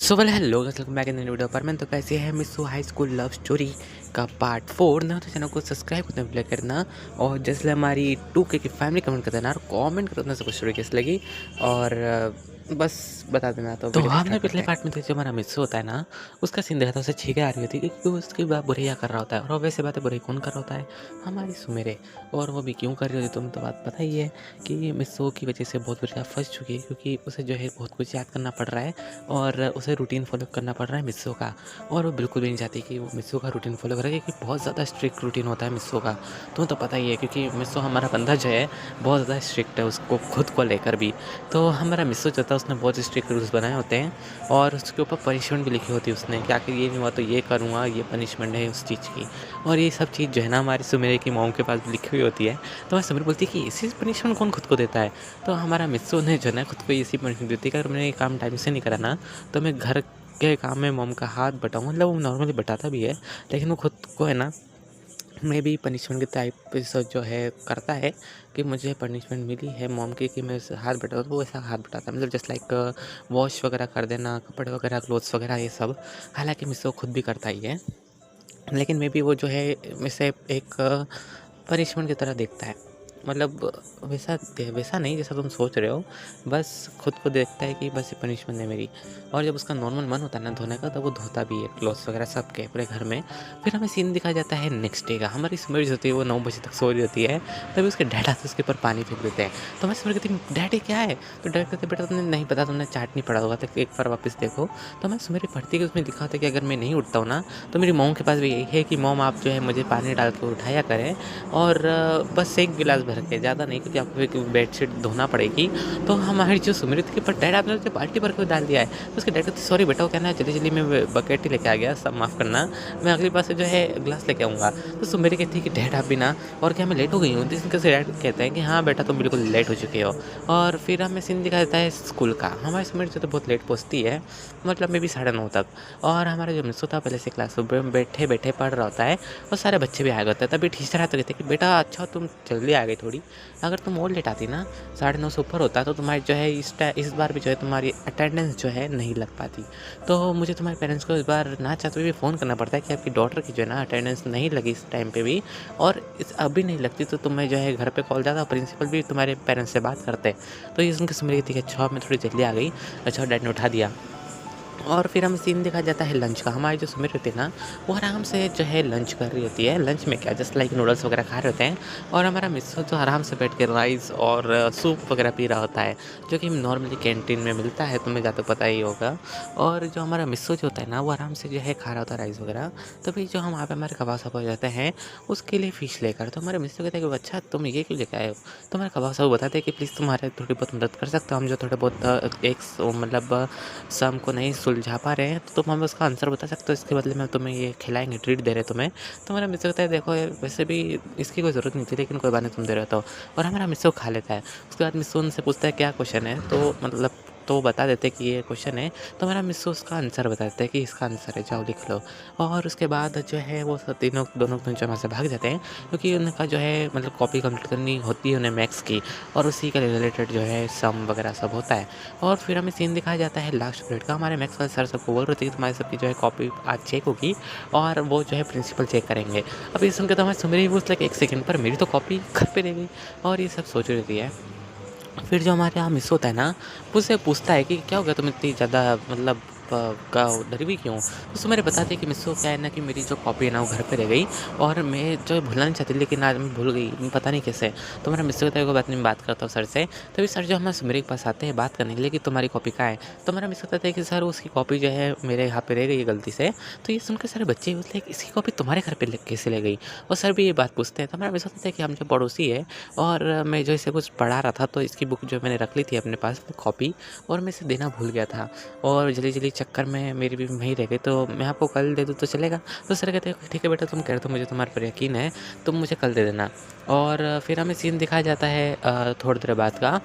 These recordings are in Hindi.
So well hello welcome back in the video पर मैं तो कैसे है miss high school love story का पार्ट 4 ना तो चैनल को सब्सक्राइब करना प्ले करना और जैसे हमारी 2K की फैमिली कमेंट कर देना और कमेंट कर देना सबको स्टोरी कैसी लगी और बस बता देना। तो तो वीडियो को हमने स्टार्ट करते पिछले हैं। पार्ट में जो हमारा मिस्सू होता है ना, उसका सीन देखा था। उसे छींकें आ रही होती है क्योंकि वो उसकी बात बुरैया कर रहा होता है। और वैसे बातें बुराई कौन कर रहा होता है? हमारी सुमेरे। और वो भी क्यों कर रही होती है तुम्हें तो बात पता ही है कि मिस्सू की वजह से बहुत बुरी फंस चुकी है, क्योंकि उसे जो है बहुत कुछ याद करना पड़ रहा है और उसे रूटीन फॉलो करना पड़ रहा है मिस्सू का। और वो बिल्कुल भी नहीं चाहती कि वो मिस्सू का रूटीन फॉलो करे, क्योंकि बहुत ज़्यादा स्ट्रिक्ट रूटीन होता है मिस्सू का। तुम्हें तो पता ही है क्योंकि मिस्सू हमारा बंदा जो है बहुत ज़्यादा स्ट्रिक्ट है, उसको खुद को लेकर भी। तो हमारा मिस्सू जो था उसने बहुत स्ट्रिक्ट रूल्स बनाए होते हैं और उसके ऊपर पनिशमेंट भी लिखी होती है उसने कि आखिर ये नहीं हुआ तो ये करूँगा, ये पनिशमेंट है उस चीज़ की। और ये सब चीज़ जो है ना हमारी सुमेरे की मॉम के पास भी लिखी हुई होती है। तो हमारी सुमेर बोलती है कि ऐसी पनिशमेंट कौन खुद को देता है? तो हमारा मिस्सू ने जो है ना खुद को ऐसी पनिशमेंट देती है कि अगर मैंने ये काम टाइम से नहीं करा ना तो मैं घर के काम में मॉम का हाथ बटाऊँगा। मतलब वो नॉर्मली बटाता भी है, लेकिन वो खुद को है ना में भी पनिशमेंट के टाइप से जो है करता है कि मुझे पनिशमेंट मिली है मॉम की कि मैं उसे हाथ बटाऊँ, तो वो ऐसा हाथ बटाता है। मतलब जस्ट लाइक वॉश वगैरह कर देना, कपड़े वगैरह, क्लोथ्स वगैरह ये सब। हालाँकि मिस्सो खुद भी करता ही है, लेकिन मे बी वो जो है इसे एक पनिशमेंट की तरह देखता है। मतलब वैसा नहीं जैसा तुम सोच रहे हो, बस खुद को देखता है कि बस ये पनिशमेंट है मेरी। और जब उसका नॉर्मल मन होता है ना धोने का, तब वो धोता भी है क्लॉथ्स वगैरह सब के पूरे घर में। फिर हमें सीन दिखाया जाता है नेक्स्ट डे का। हमारी स्मृति जो होती है वो 9 बजे तक सो रही होती है, तभी उसके डैड आते उसके ऊपर पानी फेंक देते हैं। तो हमारी स्मृति कहती है डैड ये क्या है? तो डैड कहते बेटा तुमने नहीं पता, तुमने चार्ट नहीं पढ़ा होगा, तो एक बार वापस देखो। तो हमारी स्मृति पढ़ती है कि उसमें लिखा होता है कि अगर मैं नहीं उठता हूँ ना तो मेरी मॉम के पास भी यही है कि मॉम आप जो है मुझे पानी डाल के उठाया करें, और बस 1 गिलास भर के, ज़्यादा नहीं, क्योंकि आपको एक बेडशीट धोना पड़ेगी। तो हमारी जो सुमृत की पर डैड आपने मुझे बाल्टी भर के डाल दिया है। तो उसके डैड कहते सॉरी बेटा, वो कहना है जल्दी-जल्दी मैं बकेट ही लेके आ गया, सब माफ़ करना, मैं अगली बार से जो है ग्लास लेके आऊँगा। तो सुमेरी कहती है कि डैड आप भी ना, और क्या मैं लेट हो गई हूँ? तो इसके से डैड कहते हैं कि हाँ बेटा तुम बिल्कुल लेट हो चुके हो। और फिर हमें सीन दिखाया जाता है स्कूल का। हमारी सुमेरी जो तो बहुत लेट पहुँचती है, मतलब मे बी 9:30 तक। और हमारा जो मिस्सू था पहले से क्लास में बैठे-बैठे पढ़ रहा होता है और सारे बच्चे भी आ गए होते हैं। तभी टीचर आते कहते हैं कि बेटा अच्छा तुम जल्दी आ गई थोड़ी, अगर तुम और लेट आती ना 9:30 से ऊपर होता तो तुम्हारी जो है इस बार भी जो है तुम्हारी अटेंडेंस जो है नहीं लग पाती। तो मुझे तुम्हारे पेरेंट्स को इस बार ना चाहते हुए भी फ़ोन करना पड़ता है कि आपकी डॉटर की जो है ना अटेंडेंस नहीं लगी इस टाइम पे भी, और इस अभी नहीं लगती तो तुम्हें जो है घर पे कॉल जाता और प्रिंसिपल भी तुम्हारे पेरेंट्स से बात करते। तो ये सुन के सुन थी कि अच्छा मैं थोड़ी जल्दी आ गई, अच्छा डैड ने उठा दिया। और फिर हमें सीन दिखाया जाता है लंच का। हमारी जो सुमित होती है ना वो आराम से जो है लंच कर रही होती है। लंच में क्या जस्ट लाइक नूडल्स वगैरह खा रहे होते हैं, और हमारा मिस्सू जो आराम से बैठ के राइस और सूप वगैरह पी रहा होता है, जो कि नॉर्मली कैंटीन में मिलता है, तुम्हें ज़्यादा पता ही होगा। और जो हमारा मिस्सू जो होता है ना वो आराम से जो है खा रहा होता है राइस वगैरह। तभी जो हम वहाँ पे हमारे कबाब साहब हो जाते हैं उसके लिए फ़िश लेकर। तो हमारे मिस्सू कहते हैं कि अच्छा तुम ये क्यों लेकर आए हो? तो हमारे कबाब साहब बताते हैं कि प्लीज़ तुम्हारे थोड़ी बहुत मदद कर सकते हो, हम जो थोड़े बहुत मतलब सम को नहीं सुलझा पा रहे हैं, तो तुम हमें उसका आंसर बता सकते हो, इसके बदले में तुम्हें ये खिलाएँगे, ट्रीट दे रहे हैं तुम्हें। तो हमारा मिस्टर कहता है देखो यार वैसे भी इसकी कोई ज़रूरत नहीं थी, लेकिन कोई बात नहीं तुम दे रहे हो तो। और हमारा मिस्टर खा लेता है। उसके बाद मिस्टर उनसे पूछता है क्या क्वेश्चन है? तो मतलब तो वो बता देते हैं कि ये क्वेश्चन है। तो हमारा मिस्टर उसका आंसर बता देता है कि इसका आंसर है, जाओ लिख लो। और उसके बाद जो है वो सब दोनों जो वहाँ से भाग जाते हैं, क्योंकि उनका जो है मतलब कॉपी कंप्लीट करनी होती है उन्हें मैथ्स की, और उसी के रिलेटेड जो है सम वगैरह सब होता है। और फिर हमें सीन दिखाया जाता है लास्ट पीरियड का। हमारे मैथ्स वाले सर सबको बोल रहे थे कि तुम्हारी सबकी जो है कॉपी आज चेक होगी और वो जो है प्रिंसिपल चेक करेंगे। अब ये सुन के तो हमारी सुमेरी वो लाइक 1 सेकंड पर मेरी तो कॉपी घर पे रह गई, और ये सब सोच रही है। फिर जो हमारे यहाँ मिस होता है ना, वो उससे पूछता है कि क्या हो गया तुम इतनी ज़्यादा मतलब का डरी हुई क्यों? तो उसको मैंने बता दिया कि मिस क्या है ना कि मेरी जो कॉपी है ना वो घर पे रह गई, और मैं जो है भूलना नहीं चाहती, लेकिन आज मैं भूल गई, पता नहीं कैसे। तो मेरा मिस होता है कोई बात नहीं, मैं बात करता हूँ सर से। तभी सर जो हमारे सुमेरी के पास आते हैं बात करने के लिए कि तुम्हारी कॉपी कहाँ है? तो मेरा मिस होता है कि सर उसकी कॉपी जो है मेरे यहाँ पे रह गई है गलती से। तो ये सुनकर सारे बच्चे बोलते हैं इसकी कॉपी तुम्हारे घर पे कैसे ले गई? और सर भी ये बात पूछते हैं। तो मेरा मिस होता है कि हम जो पड़ोसी है, और मैं जो इसे कुछ पढ़ा रहा था, तो इसकी बुक जो मैंने रख ली थी अपने पास कॉपी, और मैं इसे देना भूल गया था, और जल्दी-जल्दी चक्कर में मेरी भी वहीं रह गई, तो मैं आपको कल दे दूँ तो चलेगा? तो सर कहते हैं ठीक है बेटा, तुम कह रहे हो मुझे तुम्हारे पर यकीन है, तुम मुझे कल दे देना। और फिर हमें सीन दिखाया जाता है थोड़ी देर बाद का,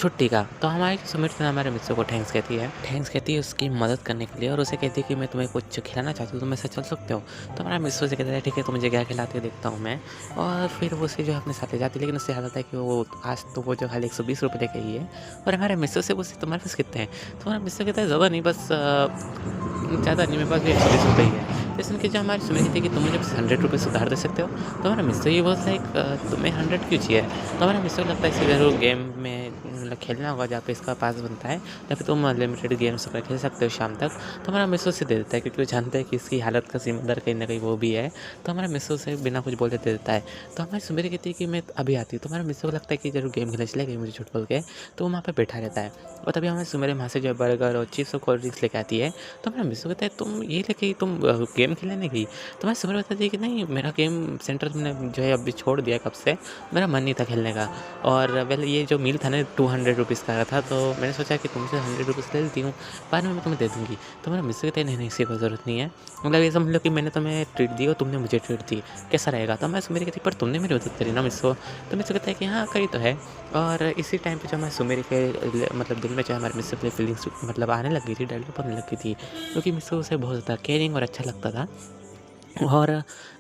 छुट्टी का। तो हमारी सुमित हमारे मिस्टर को थैंक्स कहती है उसकी मदद करने के लिए और उसे कहती है कि मैं तुम्हें कुछ खिलाना चाहती हूँ, तुम ऐसे चल सकते हो। तो हमारा मिस्टर से कहता है ठीक है, तो मुझे क्या खिलाते हो देखता हूँ मैं। और फिर वो उसे जो है अपने साथ ले जाती है, लेकिन उससे याद आता है कि वो आज तो वो जो खाली 120 रुपये लेके आई है। और हमारे मिस्टर से पूछते तुम्हारे पास कितने हैं। तो हमारा मिस्टर कहता है ज़्यादा नहीं, बस ज़्यादा नहीं, मेरे पास भी 120 रुपये ही है। तो सुन के जो हमारी सुमित कहती है कि तुम मुझे बस 100 रुपये उधार दे सकते हो। तो हमारा मिस्टर ये बोलता है तुम्हें 100 क्यों चाहिए। तो हमारा मिस्टर को लगता है इसी ज़रूर गेम में मतलब खेलना होगा जहाँ पे इसका पास बनता है, या फिर तुम अनलिमिटेड गेम्स वगैरह खेल सकते हो शाम तक। तो हमारा मिस्टर से दे देता है, क्योंकि वो जानता है कि इसकी हालत का ज़िम्मेदार कहीं ना कहीं वो भी है। तो हमारा मिस्टर से बिना कुछ बोले दे देता है। तो हमारी सुमित कहती है कि मैं अभी आती हूँ। तो हमारा मिस्टर को लगता है कि जरूर गेम खेलने चले गई मुझे झूठ बोल के। तो वो वहाँ पर बैठा रहता है और तभी हमारी सुमित वहाँ से जो है बर्गर और चिप्स और कोल्ड ड्रिंक्स लेके आती है। तो हमारा मिस्टर कहता है तुम ये लेके तुम गेम खेलने नहीं गई। तो मैं सुमित बताती है कि नहीं, मेरा गेम सेंटर तुमने जो है अभी छोड़ दिया कब से, मेरा मन नहीं था खेलने का। और वेल ये जो मील था ना 200 रुपीज़ का था, तो मैंने सोचा कि तुमसे 100 रुपीज़ ले लेती हूँ, बाद में मैं तुम्हें दे दूँगी। तो मेरा मिस्टर कहते हैं नहीं इसकी कोई ज़रूरत नहीं है, मतलब ये समझ लो कि मैंने तुम्हें ट्रीट दी और तुमने मुझे ट्रीट दी, कैसा रहेगा। तो मैं सुमेरी कहती पर तुमने मेरी मदद करी ना मिस्टर। तो मिस्टर कहता है कि हाँ करी तो है। और इसी टाइम पे जो हमारे सुमेरी के मतलब दिल में जो हमारे मिस्टर के फीलिंग्स मतलब आने लगी थी, डेवलप होने लगी थी, क्योंकि मिस्टर उसे बहुत ज़्यादा केयरिंग और अच्छा लगता था। और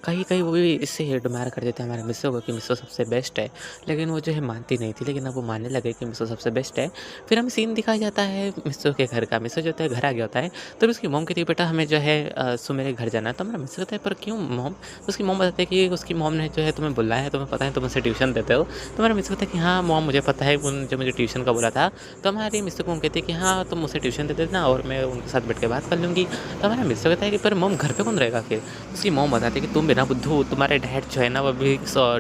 कहीं-कहीं वो भी इससे एडमायर कर देते हैं हमारे मिस्टर को कि मिस्टर सबसे बेस्ट है। लेकिन वो जो है मानती नहीं थी, लेकिन अब वो मानने लगे कि मिस्टर सबसे बेस्ट है। फिर हमें सीन दिखाया जाता है मिस्टर के घर का। मिस्टर जो होता है घर आ गया होता है, तब उसकी मॉम कहती है बेटा हमें जो है सुमेरे घर जाना है। तो हमारा मिस्टर कहता है पर क्यों मॉम? तो उसकी मॉम बताती है कि उसकी मॉम ने जो है तुम्हें बुलाया है, तुम्हें पता है तुम मुझसे ट्यूशन देते हो। तो हमारा मिस्टर कहता है कि हाँ मॉम मुझे पता है, जो मुझे ट्यूशन का बोला था। तो हमारी मिस्टर को मॉम कहती है कि हाँ तुम मुझसे ट्यूशन दे देना और मैं उनके साथ बैठ के बात कर लूँगी। तो हमारा मिस्टर कहता है कि पर मॉम घर पे कौन रहेगा फिर? उसकी मॉम बताती है कि तुम बिना बुद्धू, तुम्हारे डैड जो है ना वो अभी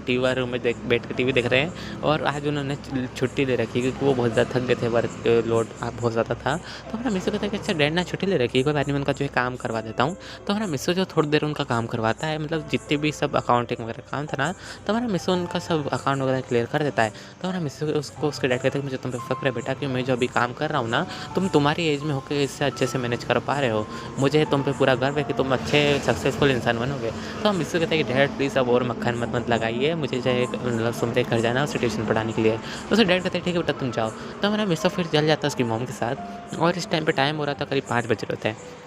टीवी रूम में बैठ के टीवी देख रहे हैं और आज उन्होंने छुट्टी ले रखी है क्योंकि वो बहुत ज़्यादा थक गए थे, वर्क लोड बहुत ज़्यादा था। तो हमारा मिस्टर कहता है कि अच्छा डैड ने छुट्टी ले रखी है, कोई बात नहीं मैं उनका जो है काम करवा देता हूँ। तो हमारा मिस्टर जो थोड़ी देर उनका काम करवाता है, मतलब जितने भी सब अकाउंटिंग वगैरह काम था ना, तो हमारा मिस्टर उनका सब अकाउंट वगैरह क्लियर कर देता है। तो हमारा मिस्टर उसको उसके डैड कहते हैं कि मुझे तुम पे फ़क्र है बेटा कि मैं जो अभी काम कर रहा हूँ ना, तुम तुम्हारी एज में होकर इससे अच्छे से मैनेज कर पा रहे हो। मुझे तुम पे पूरा गर्व है कि तुम अच्छे सक्सेसफुल इंसान बनोगे। तो हम मिस्टर कहते हैं कि डैड प्लीज़ अब और मक्खन मत लगाइए, मुझे जो है मतलब सुमरे घर जाना है उसे ट्यूशन पढ़ाने के लिए। तो उसे डैड कहते हैं ठीक है बेटा तुम जाओ। तो हमारा मिस्टर फिर चल जाता है उसकी मॉम के साथ और इस टाइम पे टाइम हो रहा था करीब 5 बज रहे थे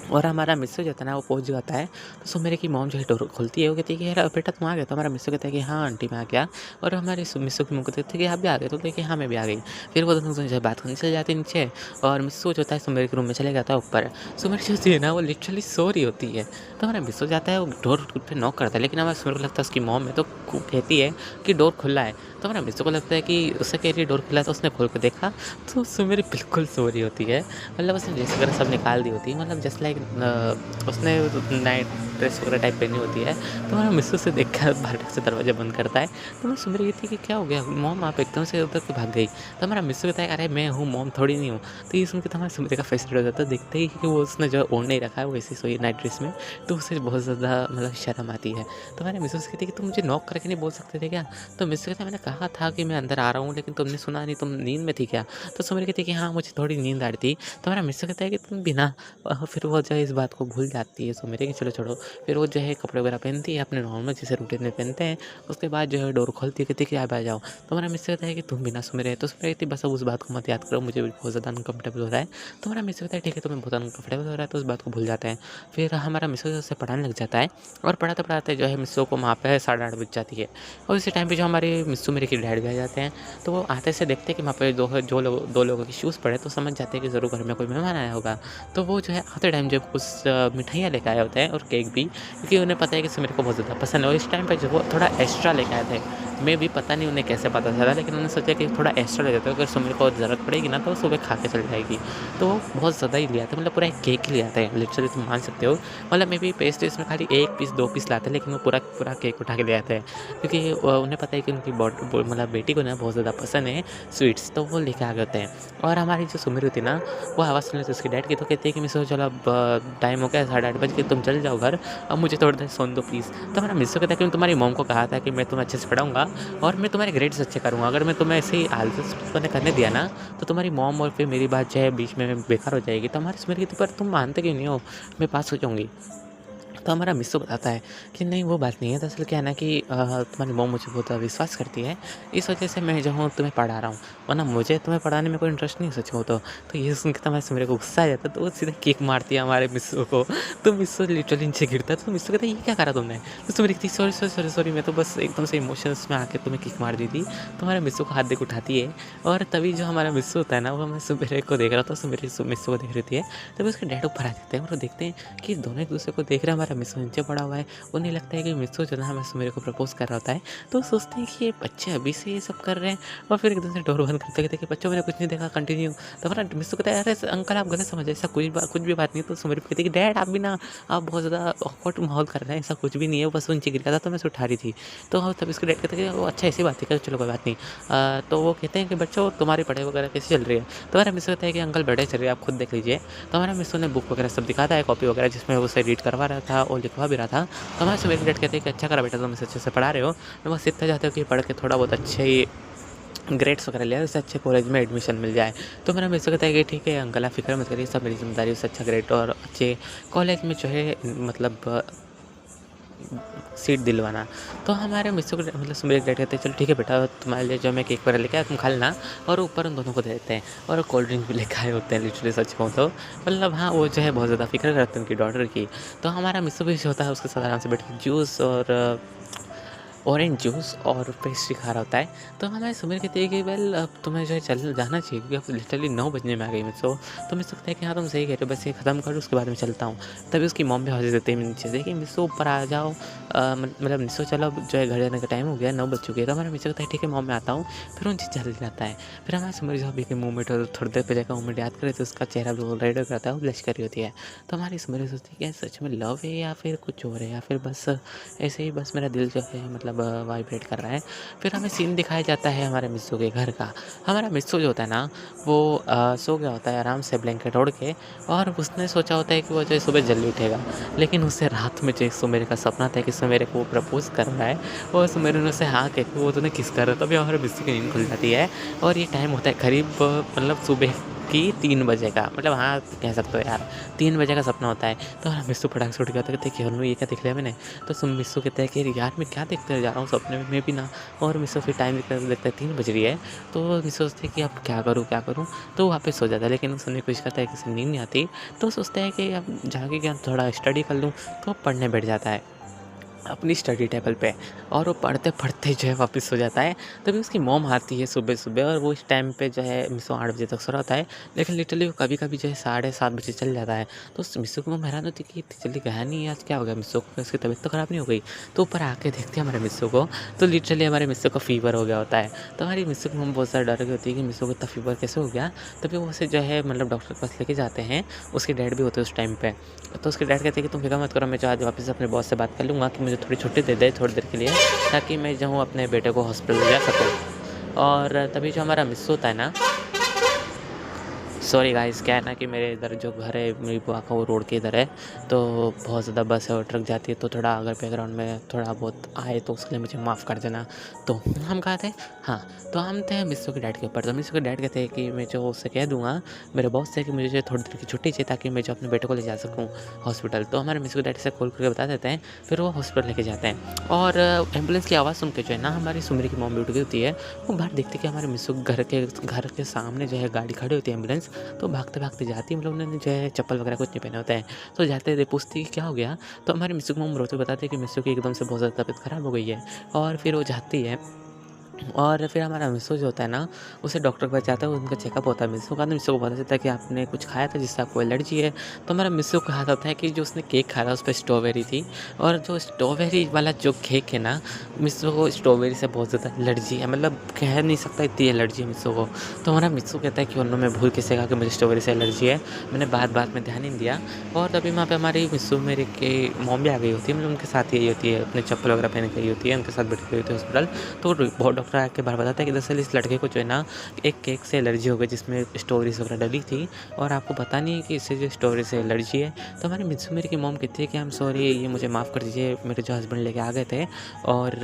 और हमारा मिस्टर जो था ना वो पहुंच जाता है। तो सुमेरे की मॉम जो है डोर खोलती है, वो कहती है कि यार बेटा तुम आ गए। तो हमारा मिस्टर कहता है कि हाँ आंटी मैं आ गया। और हमारे मिस्टर की मॉम कहते थे कि आप भी आ गए। तो देखिए हाँ मैं भी आ गई। फिर वो दोनों जो है बात करने चले जाते हैं नीचे और मिस्टर जो होता है सुमेरे के रूम में चले जाता है ऊपर। सुमेर जो होती है ना वो लिटरली सो रही होती है। तो हमारा मिस्टर जाता है वो डोर पे नॉक करता है, लेकिन हमारे सुमेर को लगता है उसकी मॉम है तो कहती है कि डोर खुला है। तो हमारा मिस्टर को लगता है कि उससे कह रही है डोर खुला है, तो उसने खोल कर देखा तो सुमेर बिल्कुल सो रही होती है। मतलब उसने ड्रेस वगैरह सब निकाल दी होती है, मतलब जस्ट लाइक उसने नाइट ड्रेस वगैरह टाइप पहनी होती है। तो हमारा मिस्टर से देखकर भाटक से दरवाज़ा बंद करता है। तो मैं सुन रही थी कि क्या हो गया मॉम, आप एकदम से उधर क्यों भाग गई। तो हमारा मिस्टर कहता है अरे मैं हूँ मॉम थोड़ी नहीं हूँ। तो ये सुन के तो हमारे सुमरे का फेस रेड हो जाता है, देखते ही कि वो उसने जो ओढ़ नहीं रखा है वो ऐसे सोई नाइट ड्रेस में। तो उसे बहुत ज़्यादा मतलब शर्म आती है। तो हमारे मिस्टर कहते हैं कि तुम मुझे नॉक करके नहीं बोल सकते थे क्या। तो मिस्टर कहता है मैंने कहा था कि मैं अंदर आ रहा हूँ लेकिन तुमने सुना नहीं, तुम नींद में थी क्या। तो सुमरे कहती है कि हाँ मुझे थोड़ी नींद आ रही थी। तो हमारा मिस्टर कहता है कि तुम बिना फिर वो जो है इस बात को भूल जाती है सुमेरे कि चलो छोड़ो। फिर वो जो है कपड़े वगैरह पहनती है अपने नॉर्मल जैसे रूटीन में पहनते हैं। उसके बाद जो है डोर खोलती है, कहती है कि आप आ जाओ। तो हमारा मिस्टर कहता है कि तुम बिना सुमेरे। तो सुमेरे कहती है बस अब उस बात को मत याद करो, मुझे भी बहुत ज़्यादा अनकंफर्टेबल हो रहा है। तो हमारा मिस्टर कहता है ठीक है तुम्हें बहुत अनकंफर्टेबल हो रहा है, तो उस बात को भूल जाते हैं। फिर हमारा मिस्टर उससे पढ़ाने लग जाता है और पढ़ाते पढ़ाते जो है मिस्टर को वहाँ पे 8:30 बज जाती है। और इसी टाइम पे जो हमारे मिस्टर मेरे के डैड भी आ जाते हैं। तो वो आते से देखते हैं कि वहाँ पे दो लोगों के शूज़ पड़े, तो समझ जाते हैं कि ज़रूर घर में कोई मेहमान आया होगा। तो वो जो है आते टाइम जब कुछ मिठाइयाँ लेके आए होते हैं और केक भी, क्योंकि उन्हें पता है कि मेरे को बहुत ज़्यादा पसंद है। और इस टाइम पे जो वो थोड़ा एक्स्ट्रा लेके आए थे, मैं भी पता नहीं उन्हें कैसे पता चला, लेकिन उन्होंने सोचा कि थोड़ा एक्स्ट्रा ले जाते हैं, अगर सुमिर को ज़रूरत पड़ेगी ना तो सुबह खा के चल जाएगी। तो वो बहुत ज़्यादा ही ले आते हैं, मतलब पूरा एक केक ही ले आते हैं लिटरली, तुम मान सकते हो। मतलब मे बी पेस्ट्रीज में खाली 1 पीस 2 पीस लाते हैं, लेकिन वो पूरा केक उठा के ले आते हैं, क्योंकि उन्हें पता है कि उनकी मतलब बेटी को ना बहुत ज़्यादा पसंद है स्वीट्स, तो वो लेके आ गए होते हैं। और हमारी जो सुमिर होती है ना वो आवाज़ सुन लेती है उसके डैड की, तो कहती है कि मिस्टर चलो अब टाइम हो गया 8:30 बज के, तुम चल जाओ घर, अब मुझे थोड़ी देर सोने दो प्लीज़। तो हमारा मिस्टर कहता है कि मैं तुम्हारी मॉम को कहा था कि मैं तुम्हें अच्छे से पढ़ाऊँगा और मैं तुम्हारे ग्रेड्स अच्छे करूँगा, अगर मैं तुम्हें ऐसे ही आलसी करने दिया ना तो तुम्हारी मॉम और फिर मेरी बात जो है बीच में बेकार हो जाएगी। तो हमारी सुमिर कहती पर तुम मानते क्यों नहीं हो, मैं पास हो जाऊँगी। तो हमारा मिस्सू बताता है कि नहीं वो बात नहीं है, दरअसल क्या है ना कि तुम्हारी मॉम मुझे बहुत विश्वास करती है, इस वजह से मैं जो हूँ तुम्हें पढ़ा रहा हूँ, वरना मुझे तुम्हें पढ़ाने में कोई इंटरेस्ट नहीं है सच कहूँ तो ये सुन के तो मेरे को गुस्सा आ जाता है, तो वो सीधा किक मारती है हमारे मिस्सू को। तो मिस्सू लिटरली नीचे गिरता है, तो मिस्सू कहता है ये क्या करा तुमने, तो तुम लिखती सॉरी सॉरी सॉरी सॉरी, मैं तो बस एकदम से इमोशंस में आके तुम्हें किक मार दी थी। तो हमारे मिस्सू को हाथ देख उठाती है, और तभी जो हमारा मिस्सू होता है ना वो हमें सुबेरे को देख रहा था, सुबेरे मिस्सू को देख रही थी, तभी उसके डैड ऊपर आ जाते हैं और वो देखते हैं कि दोनों एक दूसरे को देख रहे हैं, हमारा मिस्सू नीचे पड़ा हुआ है। उन्हें लगता है कि मिस्सू जो है ना मेरे को प्रपोज कर रहा होता है, तो सोचते हैं कि ये बच्चे अभी से ये सब कर रहे हैं, और फिर एकदम से डोर बंद करते कहते कि बच्चों मैंने कुछ नहीं देखा, कंटिन्यू। तो हमारा मिस्सू कहता है अरे अंकल आप गलत समझ, ऐसा कुछ भी बात नहीं। तो सुमेर कहती है कि डैड आप भी ना, आप बहुत ज़्यादा ऑकवर्ड माहौल कर रहे हैं, ऐसा कुछ भी नहीं है, बस वो नीचे गिर गया था तो मैं उसे उठा रही थी। तो हाँ, तब इसके डैड कहते हैं कि वो अच्छा ऐसी बात है, चलो कोई बात नहीं। तो वो कहते हैं कि बच्चों तुम्हारी पढ़ाई वगैरह कैसी चल रही है, तो हमारा मिस्सू कहता है कि अंकल बढ़िया चल रही है, आप खुद देख लीजिए। तो हमारा मिस्सू ने बुक वगैरह सब दिखाता है, कॉपी वगैरह जिसमें वो उसे रीड करवा रहा था और लिखवा भी रहा था। तो हमारे सुमेर के डैड कहते हैं कि अच्छा करा बेटा, तुम इसे अच्छे से पढ़ा रहे हो, मैं बस इतना चाहते हो कि पढ़ के थोड़ा बहुत अच्छे ही ग्रेड्स वगैरह लिया, उससे अच्छे कॉलेज में एडमिशन मिल जाए। तो मेरा मिस्सू कहता है कि ठीक है अंकल आप फिक्र मत करिए, सब मेरी जिम्मेदारी, उससे अच्छा ग्रेड और अच्छे कॉलेज में जो है मतलब सीट दिलवाना। तो हमारे मिस्सू को मतलब सुमेर डैड कहते हैं चलो ठीक है बेटा, तुम्हारे लिए जो मैं केक वगैरह लेके आया तुम खा लेना, और ऊपर उन दोनों को दे देते हैं, और कोल्ड ड्रिंक भी लेके आए होते हैं। लिटरली सच कहूँ तो मतलब हाँ, वो जो है बहुत ज़्यादा फिक्र करते हैं उनकी डॉटर की। तो हमारा मिस्सू भी जो होता है उसके साथ आराम से बैठ के जूस और ऑरेंज जूस और पेस्ट्री खा रहा होता है। तो हमारे सुमेर कहती है कि वेल अब तुम्हें जो है चल जाना चाहिए, क्योंकि अब लिटरली 9 बजने में आ गई मिस्सू। तो मिस्सू कहता है कि हाँ तुम सही कह रहे हो, बस ये ख़त्म करो उसके बाद मैं चलता हूँ। तभी उसकी मॉम भी आवाज़ देते हैं नीचे से कि मिस्सू ऊपर आ जाओ, मतलब मिस्सू चलो अब जो है घर जाने का टाइम हो गया, 9 बज चुके हैं। तो हमारा मिस्सू कहता है ठीक है मॉम मैं आता हूँ, फिर उन चीज़ चल जाता है। फिर हमारे सुमेर जो अभी के मूवमेंट और थोड़ी देर पहले का मूवमेंट याद करे तो उसका चेहरा बिल्कुल रेड हो जाता है, वो ब्लश कर रही होती है। तो हमारी सुमेर सोचती है कि सच में लव है या फिर कुछ और है, या फिर बस ऐसे ही बस मेरा दिल जो है मतलब वाइब्रेट कर रहा है। फिर हमें सीन दिखाया जाता है हमारे मिस्सू के घर का। हमारा मिस्सू जो होता है ना वो सो गया होता है आराम से ब्लैंकेट ओढ़ के, और उसने सोचा होता है कि वो जो है सुबह जल्दी उठेगा, लेकिन उससे रात में जो एक सुमेर का सपना था कि सुमेर को वो प्रपोज कर रहा है, और सुमेर ने उसे हाँ कह के वो तो किस कर रहा है। तभी हमारे मिस्सू की नींद खुल जाती है, और ये टाइम होता है करीब मतलब सुबह की 3 बजे का, मतलब हाँ कह सकते हो यार 3 बजे का सपना होता है। तो हमारा मिस्सू फटाक से उठ गया था, कहते कि हन्नू ये क्या देख लिया मैंने। तो मिस्सू कहते हैं कि यार मैं क्या देखते जा रहा हूँ सपने में, मैं भी ना। और मिस्सू फिर टाइम देखता है 3 बज रही है, तो मिस्सू सोचते हैं कि अब क्या करूँ, तो वापस सो जाता है। लेकिन उसने कोशिश करता है कि उसे नींद नहीं आती, तो सोचता है कि अब जाके क्या थोड़ा स्टडी कर लूँ, तो पढ़ने बैठ जाता है अपनी स्टडी टेबल पे, और वो पढ़ते पढ़ते जो है वापस सो जाता है। तभी उसकी मॉम आती है सुबह सुबह, और वो इस टाइम पे जो है मिस्सू 8 बजे तक सो रहा होता है, लेकिन लिटरली वो कभी कभी जो है 7:30 बजे चल जाता है। तो उस मिस्सू की मॉम हैरान होती है कि इतनी जल्दी गया नहीं, आज क्या हो गया मिस्सू को, उसकी तबीयत तो ख़राब नहीं हो गई। तो ऊपर आके देखते हैं हमारे मिस्सू को, तो लिटरली हमारे मिस्सू को फीवर हो गया होता है। तो हमारी मिस्सू की मॉम बहुत ज़्यादा डर गई होती है कि मिस्सू को इतना फीवर कैसे हो गया। तभी वो उसे जो है मतलब डॉक्टर के पास लेके जाते हैं, उसके डैड भी होते हैं उस टाइम पे। तो उसके डैड कहते हैं कि तुम फिक्र मत करो, मैं जो आज वापस अपने बॉस से बात कर लूँगा कि मुझे थोड़ी छुट्टी दे दे थोड़ी देर के लिए, ताकि मैं जाऊँ अपने बेटे को हॉस्पिटल ले जा सकूँ। और तभी जो हमारा मिस्सू होता है ना, सॉरी गाइस, क्या है ना कि मेरे इधर जो घर है मेरी बुआ का वो रोड के इधर है, तो बहुत ज़्यादा बस है और ट्रक जाती है, तो थोड़ा अगर बैकग्राउंड में थोड़ा बहुत आए तो उसके लिए मुझे माफ़ कर देना। तो हम कहाँ थे, हाँ तो हम थे मिस्सू के डैड के ऊपर। तो मिस्सू के डैड कहते हैं कि मैं जो उससे कह दूँगा मेरे बॉस से कि मुझे जो थोड़ी देर की छुट्टी चाहिए, ताकि मैं जो अपने बेटे को ले जा सकूँ हॉस्पिटल। तो हमारे मिस्सू के डैड से कॉल करके बता देते हैं, फिर वो हॉस्पिटल लेके जाते हैं। और एम्बुलेंस की आवाज़ सुन के जो है ना हमारी सुमरी की मॉम भी उठ गई होती है, वो बाहर देखती है कि हमारे मिस्सू घर के सामने जो है गाड़ी खड़ी होती है एम्बुलेंस। तो भागते भागते जाती है, मतलब उन्होंने जो है चप्पल वगैरह कुछ नहीं पहने होते हैं। तो जाते थे पूछती क्या हो गया, तो हमारे मिस्सू को मम रोते हुए बताते हैं कि मिस्सू की एकदम से बहुत ज़्यादा तबीयत ख़राब हो गई है। और फिर वो जाती है, और फिर हमारा मिस्सू जो होता है ना उसे डॉक्टर के पास जाता है, उनका चेकअप होता है मिस्सू का। तो मिस्सू को पता चलता है कि आपने कुछ खाया था जिससे आपको एलर्जी है। तो हमारा मिस्सू को याद आता है कि जो उसने केक खाया था उस पर स्ट्रॉबेरी थी, और जो स्ट्रॉबेरी वाला जो केक है ना, मिस्सू को स्ट्रॉबेरी से बहुत ज़्यादा एलर्जी है, मतलब कह नहीं सकता इतनी एलर्जी है मिस्सू को। तो हमारा मिस्सू कहता है कि उन्होंने मैं भूल कैसे कहा कि मुझे स्ट्रॉबेरी से एलर्जी है, मैंने बात में ध्यान नहीं दिया। और तभी वहाँ पे हमारी मिस्सू मेरे के मॉम भी आ गई होती है, मतलब उनके साथ ही आई होती है, अपने चप्पल वगैरह पहन के आई होती है, उनके साथ बैठ गई होती है हॉस्पिटल। तो डॉक्टर डॉक्टर आके बार बताता है कि दरअसल इस लड़के को जो है ना एक केक से एलर्जी हो गई जिसमें स्ट्रॉबेरीज़ वगैरह डली थी और आपको पता नहीं है कि इससे जो स्ट्रॉबेरी से एलर्जी है। तो हमारे मित्सुमेरी की मॉम कहती है कि आई एम सॉरी, ये मुझे माफ़ कर दीजिए, मेरे जो हस्बैंड लेके आ गए थे और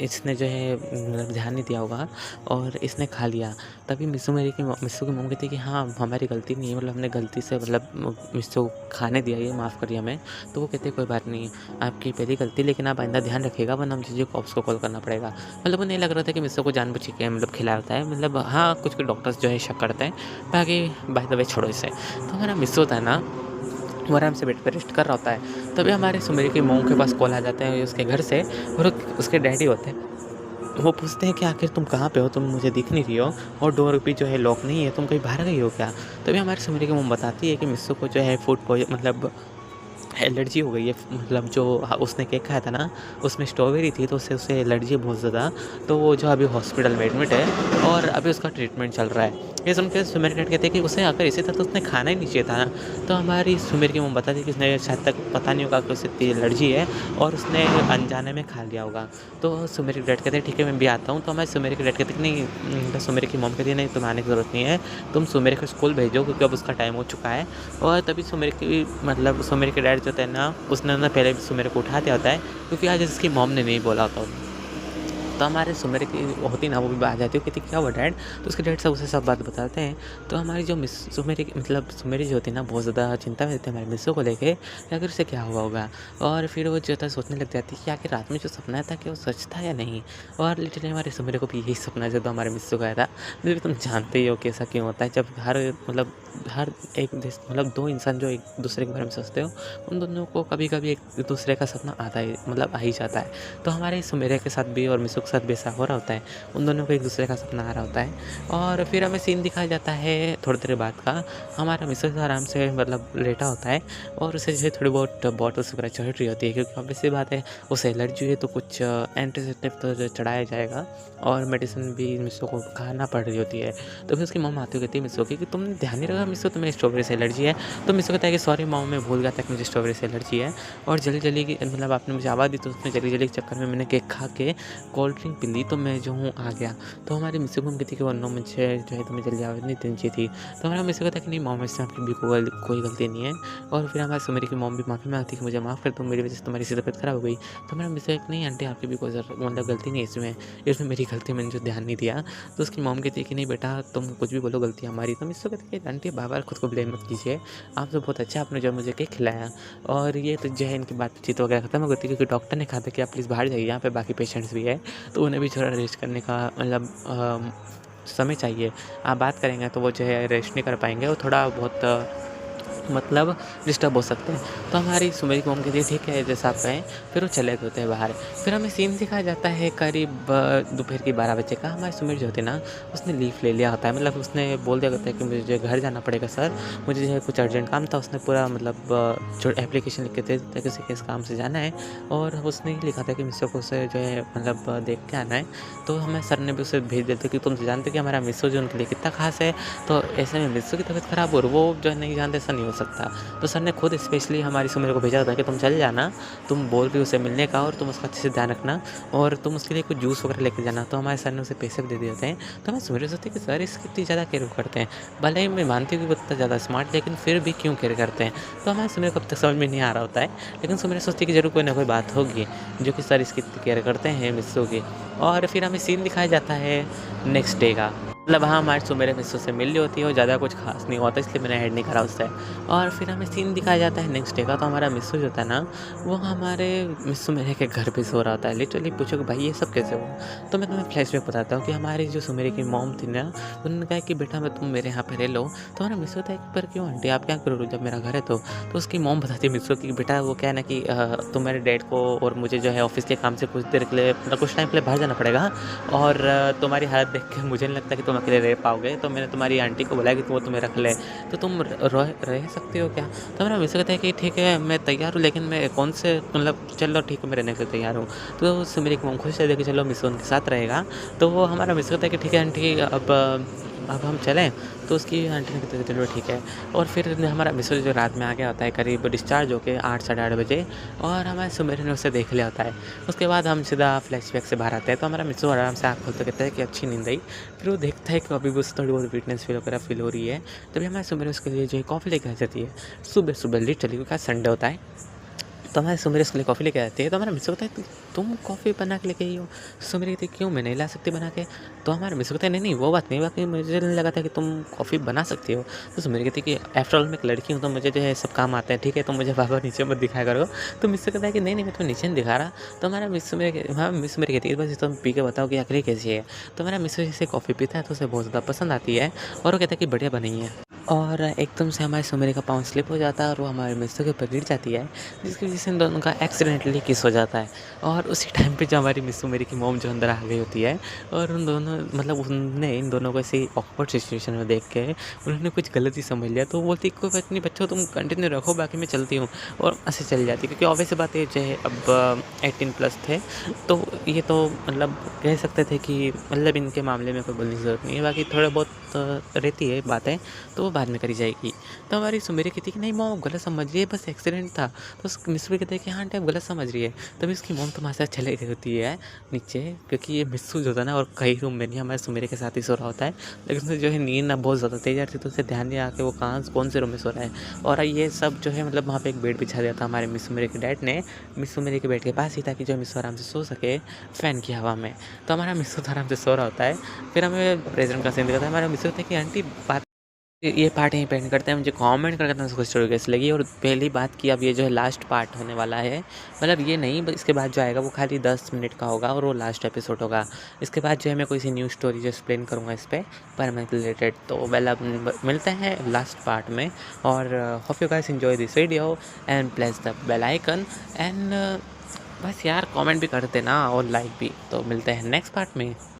इसने जो है मतलब ध्यान नहीं दिया होगा और इसने खा लिया। तभी मित्सु की मॉम कहती है कि हाँ, हमारी गलती नहीं है, मतलब हमने गलती से मतलब मित्सु को खाने दिया, ये माफ़ करिए हमें। तो वो कहते हैं कोई बात नहीं, आपकी पहली गलती, लेकिन आप आइंदा ध्यान रखिएगा वरना मुझे कॉप्स को कॉल करना पड़ेगा। मतलब उन्हें लग रहा था कि मित्सु को जानबूझ के मतलब खिलाता है, मतलब हाँ, कुछ डॉक्टर्स जो है शक करते हैं। बाकी बाय द वे छोड़ो इसे। तो हमारा मित्सु होता है ना, वो आराम से बेड पे रेस्ट कर रहा होता है। तभी हमारे सुमेरी की मॉम के पास कॉल आ जाते हैं उसके घर से और उसके डैडी होते हैं। वो पूछते हैं कि आखिर तुम कहाँ पे हो? तुम मुझे दिख नहीं रही हो और डोर भी जो है लॉक नहीं है, तुम कहीं बाहर गई हो क्या? तभी हमारी सुमेरी की मॉम बताती है कि मित्सु को जो है मतलब एलर्जी हो गई है, मतलब जो उसने केक खाया था ना, उसमें स्ट्रॉबेरी थी तो उससे उसे एलर्जी है बहुत ज़्यादा। तो वो जो अभी हॉस्पिटल में एडमिट है और अभी उसका ट्रीटमेंट चल रहा है। ये सुन के सुमेर डैड कहते हैं कि उसे अगर इसी था तो उसने खाना ही नहीं चाहिए था ना। तो हमारी सुमेर की मॉम बताती है कि उसने शायद तक पता नहीं होगा कि उसे इतनी एलर्जी है और उसने अनजाने में खा लिया होगा। तो सुमेर के डैड कहते हैं ठीक है, मैं भी आता हूँ। तो हमारे सुमेर के डैड कहते हैं कि नहीं, सुमेर की मॉम कहती है नहीं, तुम्हें आने की ज़रूरत नहीं है, तुम सुमेर को स्कूल भेजो क्योंकि अब उसका टाइम हो चुका है। और तभी सुमेर के डैड जो होता है ना, उसने ना पहले भी सुमेर को उठा दिया होता है क्योंकि आज उसकी मॉम ने नहीं बोला होता। तो हमारे सुमेर की होती ना, वो भी आ जाती है, कहती क्या हुआ डैड? तो उसके डैड सब उसे सब बात बताते हैं। तो हमारी जो सुमेरी जो होती है ना, बहुत ज़्यादा चिंता में रहती है हमारे मिस्सू को लेके कि आखिर उसे क्या हुआ होगा। और फिर वो जो था सोचने लग जाती है कि आखिर रात में जो सपना था कि वो सच था या नहीं। और लिटरली हमारे सुमेरी को भी यही सपना जब हमारे मिस्सू का आया था। मतलब तुम जानते ही हो कि ऐसा क्यों होता है, जब हर एक मतलब दो इंसान जो एक दूसरे के बारे में सोचते हो, उन दोनों को कभी कभी एक दूसरे का सपना आता ही आ ही जाता है। तो हमारे सुमेरे के साथ भी और मिसू के साथ भी ऐसा हो रहा होता है, उन दोनों को एक दूसरे का सपना आ रहा होता है। और फिर हमें सीन दिखाया जाता है थोड़ी देर बाद का, हमारा मिसू आराम से मतलब लेटा होता है और उसे जो है थोड़ी बहुत बॉटल्स वगैरह चढ़ रही होती है क्योंकि ऑब्वियसली बात है उसे एलर्जी है, तो कुछ एंटीसेप्टिक तो जो चढ़ाया जाएगा और मेडिसिन भी मिसू को खाना पड़ रही होती है। तो फिर उसकी मॉम आती कहती है मिसू की कि तुमने ध्यान नहीं रखा मिसू, तुम्हें स्ट्रॉबेरी से एलर्जी है। तो मिसू कहता है कि सॉरी मॉम, मैं भूल गया था कि मुझे स्ट्रॉबेरी से एलर्जी है। और जल्दी की मतलब आपने मुझे आवाज़ दी तो उसमें जल्दी के चक्कर में मैंने केक खा के कोल्ड ड्रिंक पी ली, तो मैं जो हूँ आ गया। तो हमारी मिस्सी को हम कहती कि वरना मुझे जो है तुम्हें जल्दी आवाज़ नहीं देनी चाहिए थी। तो हमारा मिस्सी कहता है कि नहीं मॉम, इसमें आपकी भी कोई गलती नहीं है। और फिर हमारे सुमेरी की मॉम भी माफ़ी मांगती कि मुझे माफ़ कर दो, मेरी वजह से तुम्हारी तबीयत खराब हो गई। तो हमारा मिस्सी कहता नहीं आंटी, आपकी भी कोई मतलब गलती नहीं है इसमें मेरी गलती, मैंने जो ध्यान नहीं दिया। तो उसकी मॉम कहती है कि नहीं बेटा, तुम कुछ भी बोलो, गलती हमारी। तो मिस्सी कहती है आंटी बार बार खुद को ब्लेम मत कीजिए, आप तो बहुत अच्छा आपने जो मुझे केक खिलाया। और ये तो जो है इनकी बातचीत वगैरह खत्म हो गई थी क्योंकि डॉक्टर ने कहा था कि आप प्लीज़ बाहर जाइए, यहाँ पे बाकी पेशेंट्स भी है, तो उन्हें भी थोड़ा रेस्ट करने का समय चाहिए। आप बात करेंगे तो वो जो है रेस्ट नहीं कर पाएंगे, वो थोड़ा बहुत मतलब डिस्टर्ब हो सकते हैं। तो हमारी सुमेरी की मॉम कहती है ठीक है जैसा आप कहें। फिर वो चले गए होते हैं बाहर। फिर हमें सीन दिखाया जाता है करीब दोपहर की 12 बजे का। हमारी सुमेरी जो होती है ना, उसने लीव ले लिया होता है, मतलब उसने बोल दिया होता है कि मुझे घर जाना पड़ेगा सर, मुझे जो है कुछ अर्जेंट काम था। उसने पूरा जो एप्लीकेशन लिखे थे किसी किस काम से जाना है और उसने ही लिखा था कि मिस्सू को उसे जो है देख के आना है। तो हमें सर ने भी उसे भेज देते कि तुम जानते हो कि हमारा मिस्सू जो उनके लिए कितना खास है, तो ऐसे में मिस्सू की तबीयत खराब हो और वो जो है नहीं जानते, ऐसा नहीं हो सकता। तो सर ने खुद स्पेशली हमारी सुमेर को भेजा था कि तुम चल जाना, तुम बोल रही उसे मिलने का और तुम उसका अच्छे से ध्यान रखना और तुम उसके लिए कुछ जूस वगैरह लेके जाना। तो हमारे सर ने उसे पैसे भी दे दिए होते हैं। तो हमें सुमेर सोचते हैं कि सर इसकी इतनी ज़्यादा केयर करते हैं, भले ही मैं मानती हूँ कि वो इतना ज़्यादा स्मार्ट, लेकिन फिर भी क्यों केयर करते हैं। तो हमारे सुमेर को अब तक समझ में नहीं आ रहा होता है, लेकिन सुमेर सोचती है कि जरूर कोई ना कोई बात होगी जो कि सर इसकी इतनी केयर करते हैं मिस्सू की। और फिर हमें सीन दिखाया जाता है नेक्स्ट डे का, मतलब हाँ हमारे सुमेरे मिस्सू से मिल रही होती है और ज़्यादा कुछ खास नहीं होता, इसलिए मैंने ऐड नहीं करा उससे। और फिर हमें सीन दिखाया जाता है नेक्स्ट डे का। तो हमारा मिस्सू जो होता है ना, वो हमारे मिस्सू मेरे के घर पे सो रहा होता है। लिटरली पूछो कि भाई ये सब कैसे हुआ। तो मैं तुम्हें फ्लैशबैक बताता हूँ कि हमारी जो सुमेरे की मॉम थी ना, उन्होंने कहा कि बेटा मैं तुम मेरे यहाँ पे रह लो। तो हमारा मिस्सू होता है कि पर क्यों आंटी, आप क्या करो जब मेरा घर है तो उसकी मॉम बताती है मिस्सू की बेटा वो क्या है ना कि तुम मेरे डैड को और मुझे जो है ऑफिस के काम से कुछ देर के लिए मतलब कुछ टाइम के लिए बाहर जाना पड़ेगा और तुम्हारी हालत देख के मुझे नहीं लगता कि तुम अकेले रह पाओगे, तो मैंने तुम्हारी आंटी को बोला कि वो तुम्हें रख ले, तो तुम रह सकते हो क्या। तो मेरा मिस्सू कहता है कि ठीक है मैं तैयार हूँ, लेकिन मैं कौन से मतलब चलो ठीक है मैं रहने के लिए तैयार हूँ। तो उससे मेरी मॉम खुश है कि चलो मिस्सू उनके साथ रहेगा। तो वो हमारा मिस्सू कहता है कि ठीक है आंटी अब अब हम चलें? तो उसकी आंटी ने कहते चलो ठीक है। और फिर हमारा मिसो जो रात में आ गया होता है करीब डिस्चार्ज होके 8 साढ़े 8 बजे, और हमारे सुमेर ने उसे देख लिया होता है। उसके बाद हम सीधा फ्लैशबैक से बाहर आते हैं, तो हमारा मिसो आराम से आँख खोलता कहता है कि अच्छी नींद आई। फिर वो देखता है कि अभी भी उसे थोड़ी बहुत वीकनेस फ़ील हो रही है। तभी हमारे सुमेर उसके लिए जो है कॉफ़ी लेके आ जाती है। सुबह-सुबह लिटरली क्योंकि आज संडे होता है। तो हमारे सुमेर उसके लिए कॉफ़ी लेके आती है, तो हमारा मिसो कहता है तुम कॉफ़ी बना के लेके आई हो? सुमेर कहती है क्यों, मैं नहीं ला सकती बना के? तो हमारा मिसो कहता है नहीं, नहीं वो बात नहीं, वाक़ई मुझे नहीं लगा था कि तुम कॉफ़ी बना सकती हो। तो सुमेर कहती है कि आफ्टर ऑल मैं एक लड़की हूँ, तो मुझे जो है सब काम आता है, ठीक है? तुम मुझे बार-बार नीचे मत दिखाया करो। तो मिसो कहता है कि नहीं, नहीं मैं तुम्हें नीचे नहीं दिखा रहा। तो हमारा मिस मेरी कहती है बस तुम पी के बताओ कि आखिर ये कैसी है? तो हमारा मिसो जैसे कॉफ़ी पीता है तो उसे बहुत ज़्यादा पसंद आती है, और वो कहता है कि बढ़िया बनी है। और एकदम से हमारे सुमेर का पाँव स्लिप हो जाता है और वो हमारे मिसो के ऊपर गिर जाती है, जिसकी वज़ह से इन दोनों का एक्सीडेंटली किस हो जाता है। और उसी टाइम पे जो हमारी मिस सुमेरी की मॉम जो अंदर आ गई होती है, और उन दोनों मतलब उनने इन दोनों को ऐसी ऑकवर्ड सिचुएशन में देख के उन्होंने कुछ गलत ही समझ लिया। तो वो बोलती कोई बात नहीं बच्चों, तुम कंटिन्यू रखो, बाकी मैं चलती हूँ, और ऐसे चली जाती क्योंकि ऑब्वियस सी बात है जो है अब 18 प्लस थे। तो ये तो मतलब कह सकते थे कि मतलब इनके मामले में कोई बोलने की ज़रूरत नहीं है, बाकी थोड़ा बहुत रहती है बातें, तो वो बाद में करी जाएगी। तो हमारी सुमेरी कहती है कि नहीं मॉम गलत समझ रही है, बस एक्सीडेंट था। तो उस मिस्सू भी कहते हैं कि हाँ आंटी आप गलत समझ रही है। तभी उसकी मॉम तो वहाँ से चले गई होती है नीचे, क्योंकि ये मिस्सू जो था ना, और कई रूम में नहीं हमारे सुमेरी के साथ ही सो रहा होता है। लेकिन उसे जो है नींद ना बहुत ज़्यादा तेज आ रही थी, तो उसे ध्यान नहीं आया कि वो कहाँ कौन से रूम में सो रहा है। और ये सब जो है मतलब वहाँ पे एक बेड बिछा दिया था हमारे मिस सुमेरी के डैड ने मिस सुमेरी के बेड के पास ही, ताकि जो मिस्सू आराम से सो सके फ़ैन की हवा में। तो हमारा मिस्सू तो आराम से सो रहा होता है। फिर हमें प्रेज़ेंट का सीन दिखाता है। हमारा मिस्सू कहता है कि आंटी बात ये पार्ट यहीं पे एंड करते हैं। मुझे कमेंट करके बताना इसको स्टोरी कैसी लगी। और पहली बात कि अब ये जो है लास्ट पार्ट होने वाला है, मतलब ये नहीं इसके बाद जो आएगा वो खाली 10 मिनट का होगा और वो लास्ट एपिसोड होगा। इसके बाद जो है मैं कोई सी न्यू स्टोरी जो एक्सप्लेन करूँगा इस पे परमानेंट रिलेटेड। तो वेल अब मिलते हैं लास्ट पार्ट में, और hope you guys enjoy this video and press the bell icon and बस यार कमेंट भी कर देना और लाइक भी। तो मिलते हैं नेक्स्ट पार्ट में।